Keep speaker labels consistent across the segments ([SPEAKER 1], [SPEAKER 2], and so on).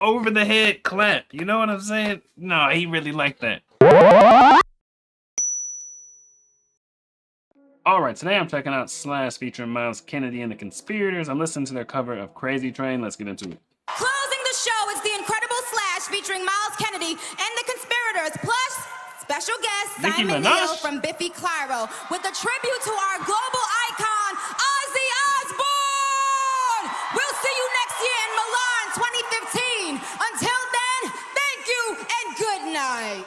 [SPEAKER 1] over the head clap. You know what I'm saying? No, he really liked that. Alright, today I'm checking out Slash featuring Myles Kennedy and the Conspirators. I'm listening to their cover of Crazy Train. Let's get into it.
[SPEAKER 2] Closing the show is the incredible Slash featuring Myles Kennedy and the Conspirators, plus special guest
[SPEAKER 1] Nicki
[SPEAKER 2] Simon
[SPEAKER 1] Minaj?
[SPEAKER 2] Neil from Biffy Clyro with a tribute to our global icon, Ozzy Osbourne! We'll see you next year in Milan 2015. Until then, thank you and good night.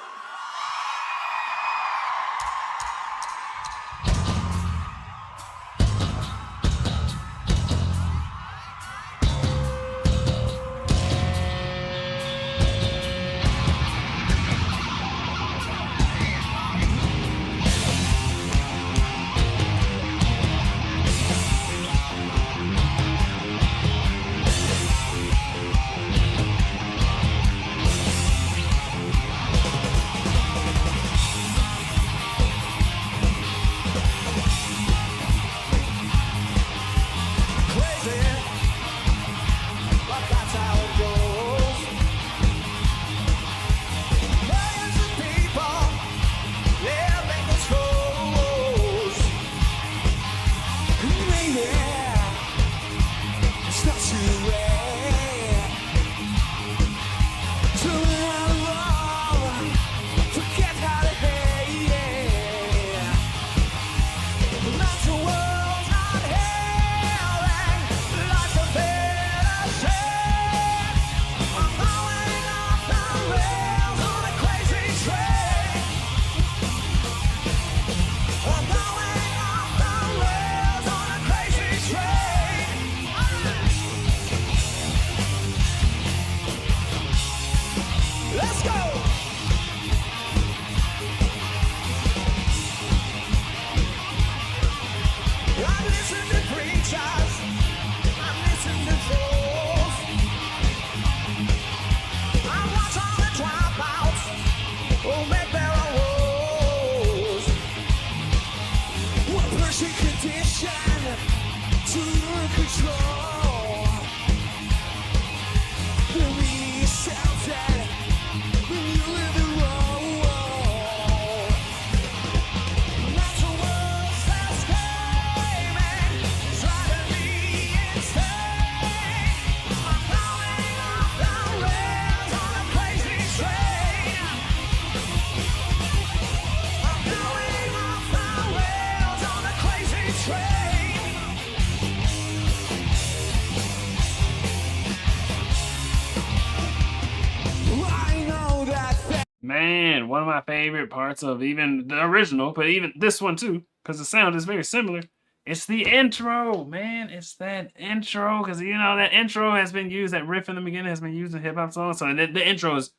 [SPEAKER 1] Man, one of my favorite parts of even the original, but even this one too, because the sound is very similar. It's the intro, man. It's that intro, because you know that intro has been used. That riff in the beginning has been used in hip hop songs. So the intro is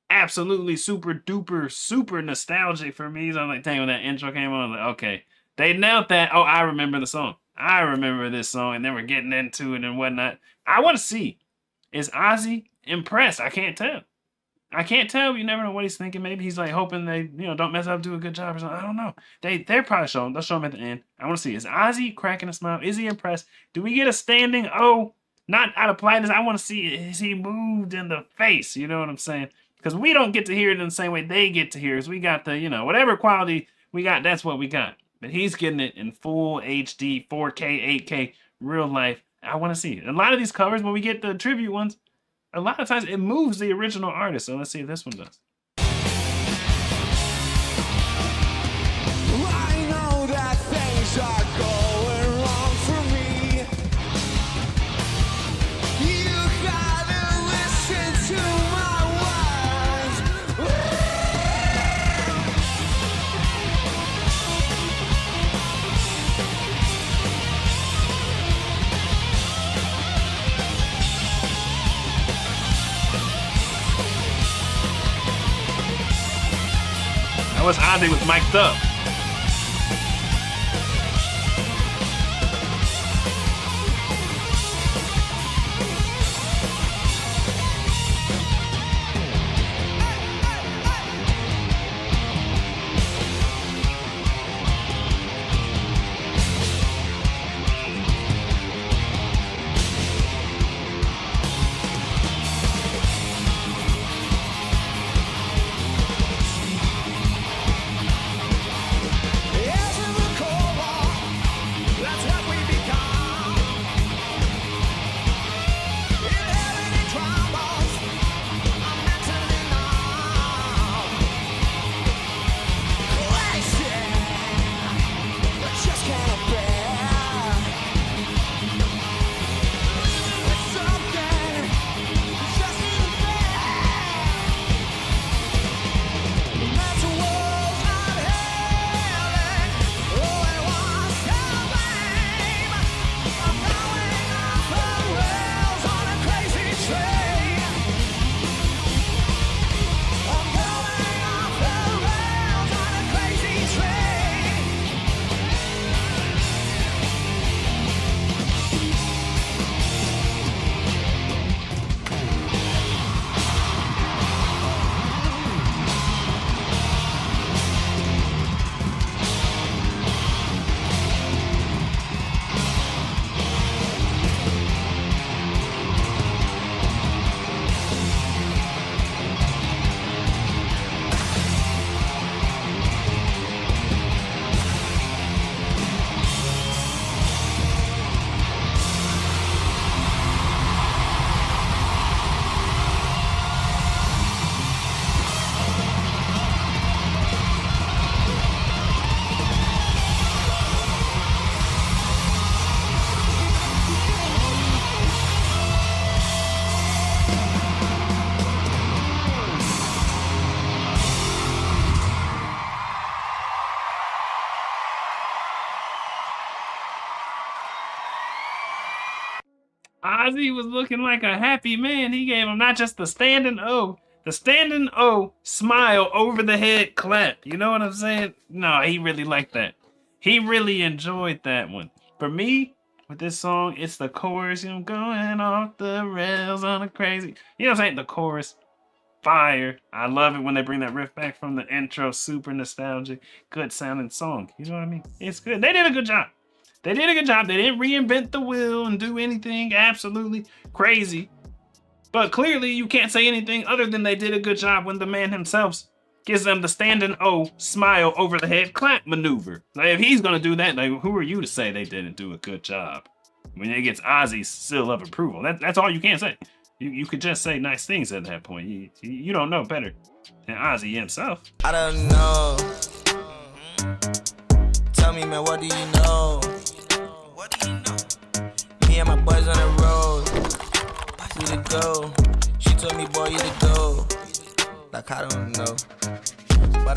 [SPEAKER 1] absolutely super duper super nostalgic for me. So I'm like, dang, when that intro came on, I'm like, okay, they nailed that. Oh, I remember the song. I remember this song, and then we're getting into it and whatnot. I want to see, is Ozzy impressed? I can't tell. I can't tell. You never know what he's thinking. Maybe he's like hoping they, don't mess up, do a good job or something. I don't know. They're probably showing. They'll show him at the end. I want to see. Is Ozzy cracking a smile? Is he impressed? Do we get a standing O? Not out of politeness. I want to see. Is he moved in the face? You know what I'm saying? Because we don't get to hear it in the same way they get to hear it. We got the, whatever quality we got. That's what we got. But he's getting it in full HD, 4K, 8K, real life. I want to see it. A lot of these covers, when we get the tribute ones, a lot of times it moves the original artist. So let's see if this one does.
[SPEAKER 3] I know that things are going wrong for me. You gotta listen to my words.
[SPEAKER 1] I wish Ozzy was mic'd up. Ozzy was looking like a happy man, he gave him not just the standing O smile over the head clap. You know what I'm saying? No, he really liked that. He really enjoyed that one. For me, with this song, it's the chorus. You know, going off the rails on a crazy. You know what I'm saying? The chorus. Fire. I love it when they bring that riff back from the intro. Super nostalgic. Good sounding song. You know what I mean? It's good. They did a good job. They did a good job. They didn't reinvent the wheel and do anything absolutely crazy. But clearly, you can't say anything other than they did a good job when the man himself gives them the standing O smile over the head clap maneuver. Like, if he's gonna do that, like, who are you to say they didn't do a good job? When it gets Ozzy's seal of approval, that's all you can say. You could just say nice things at that point. You don't know better than Ozzy himself.
[SPEAKER 4] I don't know. Tell me, man, what do you know? What do you know? Me and my boys on the road. You to go. She told me, boy, you to go. Like, I don't know. But